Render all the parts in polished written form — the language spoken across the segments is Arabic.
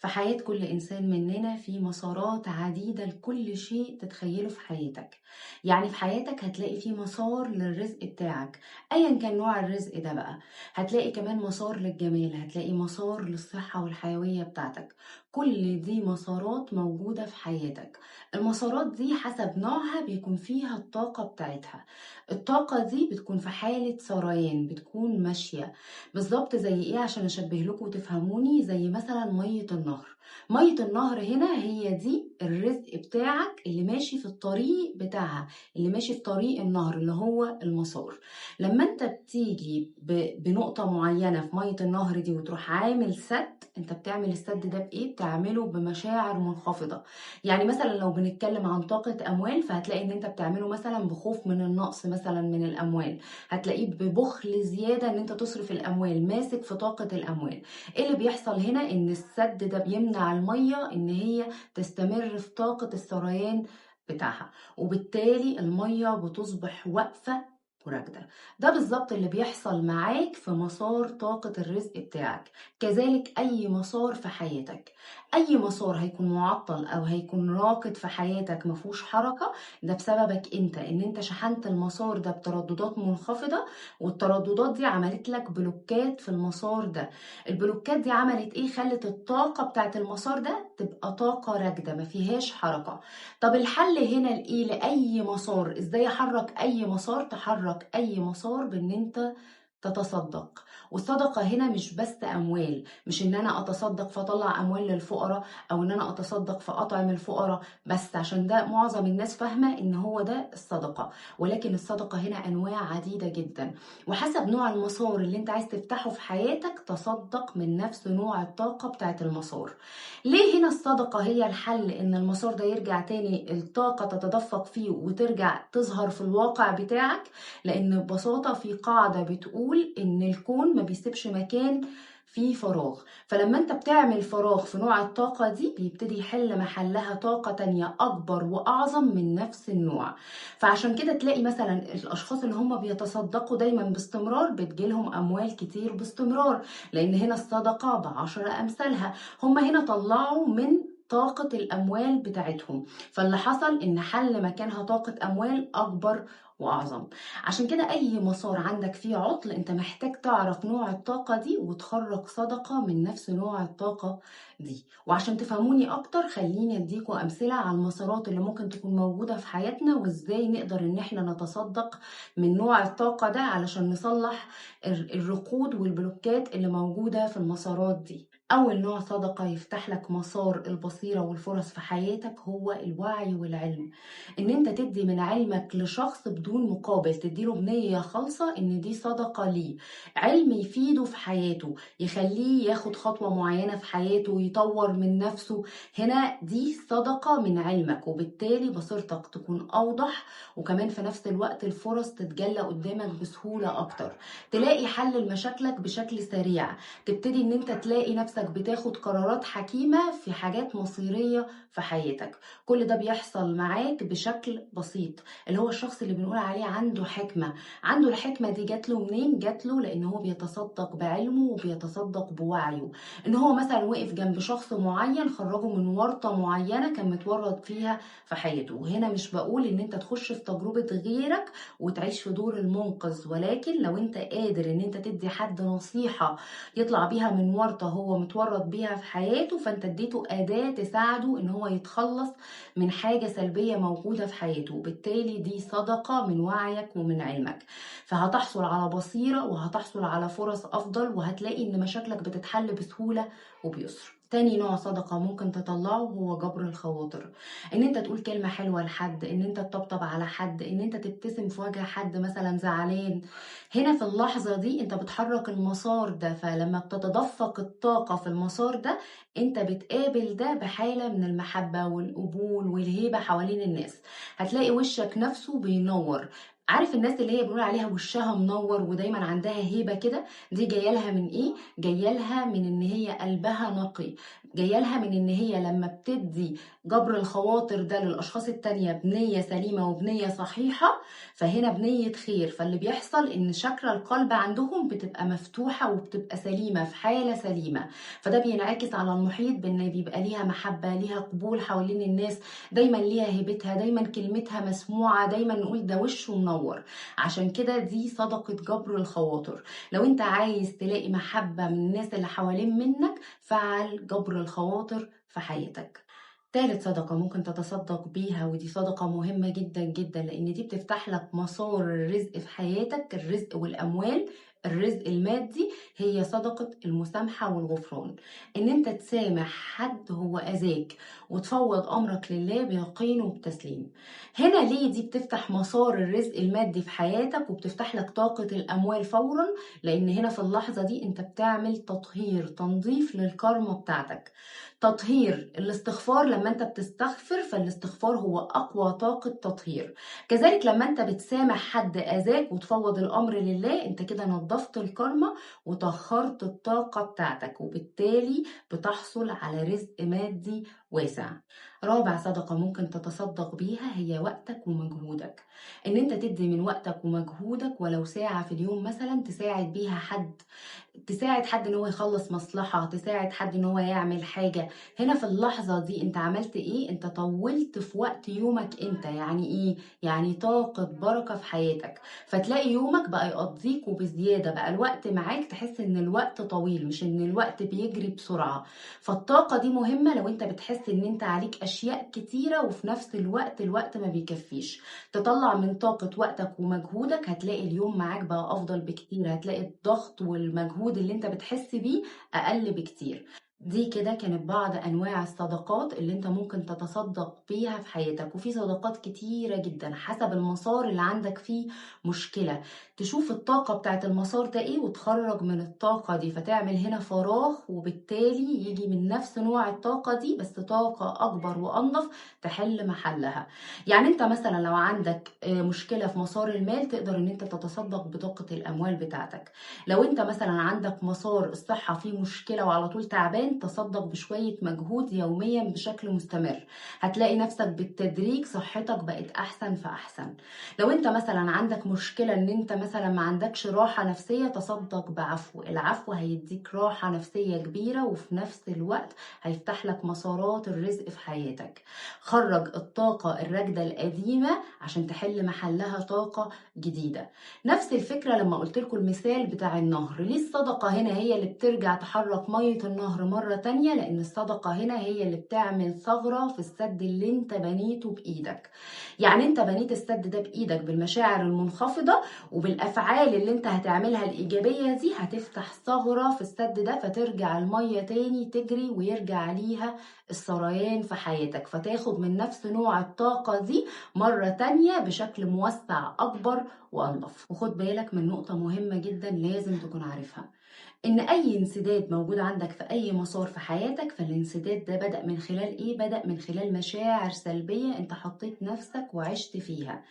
في حياة كل إنسان مننا في مسارات عديدة لكل شيء تتخيله في حياتك. يعني في حياتك هتلاقي في مسار للرزق بتاعك، أيا كان نوع الرزق ده بقى. هتلاقي كمان مسار للجمال، هتلاقي مسار للصحة والحيوية بتاعتك. كل دي مسارات موجودة في حياتك. المسارات دي حسب نوعها بيكون فيها الطاقة بتاعتها. الطاقة دي بتكون في حالة سريان، بتكون ماشية بالظبط زي ايه عشان اشبه لكم وتفهموني، زي مثلا مية النهر. مية النهر هنا هي دي الرزق بتاعك اللي ماشي في الطريق بتاعها، اللي ماشي في طريق النهر اللي هو المسار. لما انت بتيجي بنقطة معينة في مية النهر دي وتروح عامل سد، انت بتعمل السد ده بايه؟ بتعمله بمشاعر منخفضة. يعني مثلا لو بنتكلم عن طاقة اموال، فهتلاقي ان انت بتعمله مثلا بخوف من النقص مثلا من الاموال، هتلاقيه ببخل زيادة ان انت تصرف الاموال، ماسك في طاقة الاموال. ايه اللي بيحصل هنا؟ ان السد ده بيمنع المية ان هي تستمر في طاقة السريان بتاعها، وبالتالي المية بتصبح واقفة وراكدة. ده بالظبط اللي بيحصل معاك في مسار طاقة الرزق بتاعك. كذلك أي مسار في حياتك، أي مسار هيكون معطل أو هيكون راكد في حياتك مفهوش حركة، ده بسببك انت، ان انت شحنت المسار ده بترددات منخفضة، والترددات دي عملت لك بلوكات في المسار ده. البلوكات دي عملت ايه؟ خلت الطاقة بتاعت المسار ده تبقى طاقة راكدة ما فيهاش حركة. طب الحل هنا لايه؟ لأي مسار. ازاي احرك اي مسار؟ تحرك اي مسار بان انت تتصدق. والصدقة هنا مش بس أموال، مش إن أنا أتصدق فأطلع أموال للفقراء، أو إن أنا أتصدق فأطعم الفقراء بس، عشان ده معظم الناس فاهمة إن هو ده الصدقة. ولكن الصدقة هنا أنواع عديدة جدا، وحسب نوع المسار اللي أنت عايز تفتحه في حياتك تصدق من نفس نوع الطاقة بتاعت المسار. ليه هنا الصدقة هي الحل؟ إن المسار ده يرجع تاني الطاقة تتدفق فيه وترجع تظهر في الواقع بتاعك. لأن ببساطة في قاعدة بتقول إن الكون ما بيسيبش مكان فيه فراغ، فلما انت بتعمل فراغ في نوع الطاقة دي بيبتدي يحل محلها طاقة تانية أكبر وأعظم من نفس النوع. فعشان كده تلاقي مثلا الأشخاص اللي هم بيتصدقوا دايما باستمرار بتجيلهم أموال كتير باستمرار، لأن هنا الصدقة ب10 أمثالها. هم هنا طلعوا من طاقة الأموال بتاعتهم، فاللي حصل إن حل مكانها طاقة أموال أكبر وأعظم. عشان كده أي مسار عندك فيه عطل أنت محتاج تعرف نوع الطاقة دي وتخرج صدقة من نفس نوع الطاقة دي. وعشان تفهموني أكتر خليني أديكوا أمثلة على المسارات اللي ممكن تكون موجودة في حياتنا، وإزاي نقدر إن احنا نتصدق من نوع الطاقة ده علشان نصلح الرقود والبلوكات اللي موجودة في المسارات دي. أول نوع صدقة يفتح لك مسار البصيرة والفرص في حياتك هو الوعي والعلم. ان انت تدي من علمك لشخص بدون مقابل، تديله بنية خالصة ان دي صدقة ليه، علم يفيده في حياته، يخليه ياخد خطوة معينة في حياته ويطور من نفسه. هنا دي صدقة من علمك، وبالتالي بصيرتك تكون اوضح، وكمان في نفس الوقت الفرص تتجلى قدامك بسهولة اكتر، تلاقي حل لمشاكلك بشكل سريع، تبتدي ان انت تلاقي نفسك بتاخد قرارات حكيمة في حاجات مصيرية في حياتك. كل ده بيحصل معاك بشكل بسيط، اللي هو الشخص اللي بنقول عليه عنده حكمة. عنده الحكمة دي جات له منين؟ جات له لان هو بيتصدق بعلمه وبيتصدق بوعيه. ان هو مثلا وقف جنب شخص معين خرجه من ورطة معينة كان متورط فيها في حياته. وهنا مش بقول ان انت تخش في تجربة غيرك وتعيش في دور المنقذ، ولكن لو انت قادر ان انت تدي حد نصيحة يطلع بيها من ورطة هو متورط بيها في حياته، فانت اديته أداة تساعده ان هو يتخلص من حاجة سلبية موجودة في حياته، وبالتالي دي صدقة من وعيك ومن علمك. فهتحصل على بصيرة وهتحصل على فرص أفضل، وهتلاقي إن مشاكلك بتتحل بسهولة وبيسر. تاني نوع صدقة ممكن تطلعه هو جبر الخواطر. ان انت تقول كلمة حلوة لحد، ان انت تطبطب على حد، ان انت تبتسم في وجه حد مثلا زعلان. هنا في اللحظة دي انت بتحرك المسار ده، فلما بتتدفق الطاقة في المسار ده انت بتقابل ده بحالة من المحبة والقبول والهيبة حوالين الناس. هتلاقي وشك نفسه بينور. عارف الناس اللي هي بنقول عليها وشها منور ودايما عندها هيبة كده؟ دي جاية لها من ايه؟ جاية لها من ان هي قلبها نقي، جايه لها من ان هي لما بتدي جبر الخواطر ده للاشخاص التانية بنية سليمة وبنية صحيحة، فهنا بنية خير، فاللي بيحصل ان شاكرا القلب عندهم بتبقى مفتوحة وبتبقى سليمة في حالة سليمة. فده بينعكس على المحيط بان بيبقى ليها محبة، ليها قبول حوالين الناس، دايما ليها هيبتها، دايما كلمتها مسموعة، دايما نقول ده وشه منور. عشان كده دي صدقة جبر الخواطر. لو انت عايز تلاقي محبة من الناس اللي حوالين منك، فعل جبر الخواطر في حياتك. تالت صدقة ممكن تتصدق بيها، ودي صدقة مهمة جدا جدا، لأن دي بتفتح لك مسار الرزق في حياتك، الرزق والأموال، الرزق المادي، هي صدقة المسامحة والغفران. إن أنت تسامح حد هو أذاك وتفوض أمرك لله بيقين وبتسليم. هنا ليه دي بتفتح مسار الرزق المادي في حياتك وبتفتح لك طاقة الأموال فورا؟ لأن هنا في اللحظة دي أنت بتعمل تطهير، تنظيف للكارما بتاعتك. تطهير الاستغفار، لما انت بتستغفر فالاستغفار هو اقوى طاقة تطهير. كذلك لما انت بتسامح حد اذاك وتفوض الامر لله، انت كده نظفت الكارما وطهرت الطاقة بتاعتك، وبالتالي بتحصل على رزق مادي واسع. رابع صدقة ممكن تتصدق بيها هي وقتك ومجهودك. ان انت تدي من وقتك ومجهودك ولو ساعة في اليوم مثلا، تساعد بيها حد، تساعد حد ان هو يخلص مصلحة، تساعد حد ان هو يعمل حاجة. هنا في اللحظة دي انت عملت ايه؟ انت طولت في وقت يومك انت. يعني ايه؟ يعني طاقة بركة في حياتك، فتلاقي يومك بقى يقضيك وبزيادة، بقى الوقت معاك تحس ان الوقت طويل، مش ان الوقت بيجري بسرعة. فالطاقة دي مهمة لو انت بتحس ان انت عليك اشياء كتيرة وفي نفس الوقت ما بيكفيش. تطلع من طاقة وقتك ومجهودك، هتلاقي اليوم معاك بقى افضل بكتير، هتلاقي الضغط والمجهود اللي انت بتحس بيه اقل بكتير. دي كده كانت بعض انواع الصدقات اللي انت ممكن تتصدق بيها في حياتك، وفي صدقات كتيرة جدا حسب المسار اللي عندك فيه مشكلة. تشوف الطاقة بتاعت المسار ده ايه وتخرج من الطاقة دي، فتعمل هنا فراغ، وبالتالي يجي من نفس نوع الطاقة دي بس طاقة اكبر وانضف تحل محلها. يعني انت مثلا لو عندك مشكلة في مسار المال، تقدر ان انت تتصدق بطاقة الاموال بتاعتك. لو انت مثلا عندك مسار الصحة فيه مشكلة وعلى طول تعبان، تصدق بشوية مجهود يوميا بشكل مستمر، هتلاقي نفسك بالتدريج صحتك بقت احسن فاحسن. لو انت مثلا عندك مشكلة ان انت مثلا ما عندكش راحة نفسية، تصدق بعفو، العفو هيديك راحة نفسية كبيرة وفي نفس الوقت هيفتح لك مسارات الرزق في حياتك. خرج الطاقة الراكدة القديمة عشان تحل محلها طاقة جديدة. نفس الفكرة لما قلت لكم المثال بتاع النهر، ليه الصدقة هنا هي اللي بترجع تحرك مية النهر مرة تانية؟ لأن الصدقة هنا هي اللي بتعمل ثغرة في السد اللي انت بنيته بإيدك. يعني انت بنيت السد ده بإيدك بالمشاعر المنخفضة، وبالأفعال اللي انت هتعملها الإيجابية دي هتفتح ثغرة في السد ده، فترجع المية تاني تجري ويرجع ليها السريان في حياتك، فتاخد من نفس نوع الطاقة دي مرة تانية بشكل موسع أكبر وأنظف. وخد بالك من نقطة مهمة جدا لازم تكون عارفها، ان اي انسداد موجود عندك في اي مسار في حياتك، فالانسداد ده بدأ من خلال ايه؟ بدأ من خلال مشاعر سلبية انت حطيت نفسك وعشت فيها.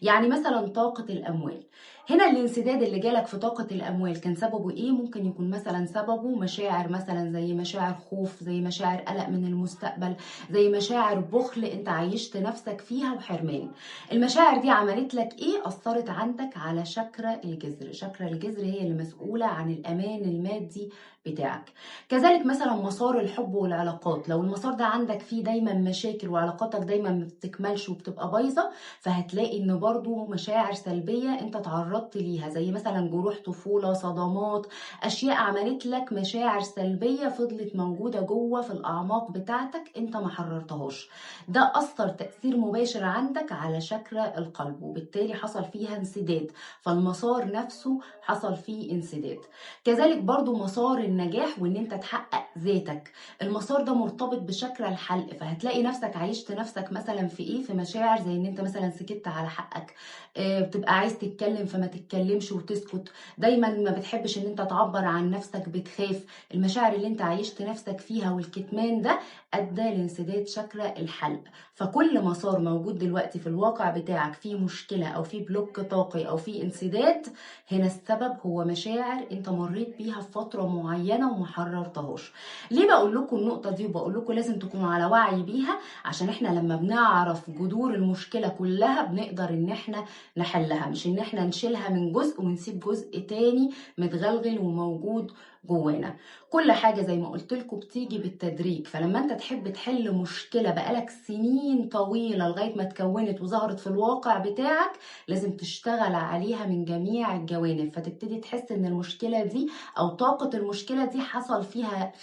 يعني مثلا طاقة الاموال، هنا الانسداد اللي جالك في طاقة الاموال كان سببه ايه؟ ممكن يكون مثلا سببه مشاعر، مثلا زي مشاعر خوف، زي مشاعر قلق من المستقبل، زي مشاعر بخل انت عايشت نفسك فيها وحرمان. المشاعر دي عملت لك ايه؟ اثرت عندك على شاكرا الجذر. شاكرا الجذر هي اللي مسؤولة عن الامان المادي بتاعك. كذلك مثلا مسار الحب والعلاقات، لو المسار ده عندك فيه دايما مشاكل وعلاقاتك دايما ما بتكملش وبتبقى بايظه، فهتلاقي ان برضو مشاعر سلبيه انت تعرضت ليها، زي مثلا جروح طفوله، صدمات، اشياء عملت لك مشاعر سلبيه فضلت موجوده جوه في الاعماق بتاعتك انت ما حررتهاش. ده اثر تاثير مباشر عندك على شاكرا القلب، وبالتالي حصل فيها انسداد، فالمسار نفسه حصل فيه انسداد. كذلك برضو مسار النجاح وان انت تحقق ذاتك، المسار ده مرتبط بشاكرا الحلق، فهتلاقي نفسك عايشت نفسك مثلا في ايه؟ في مشاعر زي ان انت مثلا سكت على حقك، بتبقى عايز تتكلم فما تتكلمش وتسكت، دايما ما بتحبش ان انت تعبر عن نفسك، بتخاف. المشاعر اللي انت عايشت نفسك فيها والكتمان ده ادى لانسداد شاكرا الحلق. فكل مسار موجود دلوقتي في الواقع بتاعك فيه مشكلة او فيه بلوك طاقي او فيه انسداد، هنا السبب هو مشاعر انت مريت بيها في فترة معينة معينة وما حررتهاش. ليه بقول لكم النقطة دي وبقول لكم لازم تكونوا على وعي بيها؟ عشان احنا لما بنعرف جذور المشكلة كلها بنقدر ان احنا نحلها، مش ان احنا نشيلها من جزء ونسيب جزء تاني متغلغل وموجود جوانا. كل حاجة زي ما قلت لكم بتيجي بالتدريج، فلما انت تحب تحل مشكلة بقالك سنين طويلة لغاية ما اتكونت وظهرت في الواقع بتاعك، لازم تشتغل عليها من جميع الجوانب، فتبتدي تحس ان المشكلة دي او طاقة المشكلة دي حصل فيها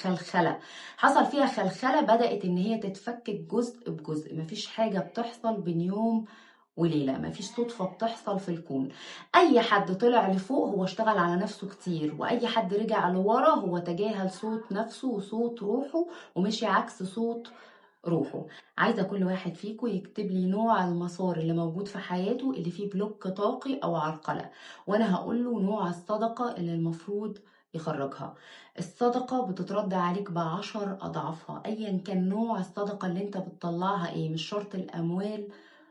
خلخلة. بدأت ان هي تتفكك جزء بجزء. مفيش حاجة بتحصل بين يوم وليلة، مفيش صدفة بتحصل في الكون. أي حد طلع لفوق هو اشتغل على نفسه كتير، وأي حد رجع لورا هو تجاهل صوت نفسه وصوت روحه ومشي عكس صوت روحه. عايزة كل واحد فيكم يكتب لي نوع المسار اللي موجود في حياته اللي فيه بلوك طاقي أو عرقلة، وأنا هقول له نوع الصدقة اللي المفروض يخرجها. الصدقة بتترد عليك ب10 أضعافها، أيا كان نوع الصدقة اللي انت بتطلعها ايه، مش شرط الأموال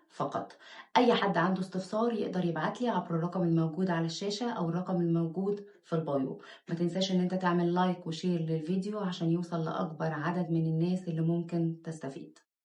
فقط. اي حد عنده استفسار يقدر يبعت لي عبر الرقم الموجود على الشاشة او الرقم الموجود في البايو. ما تنساش ان انت تعمل لايك وشير للفيديو عشان يوصل لاكبر عدد من الناس اللي ممكن تستفيد.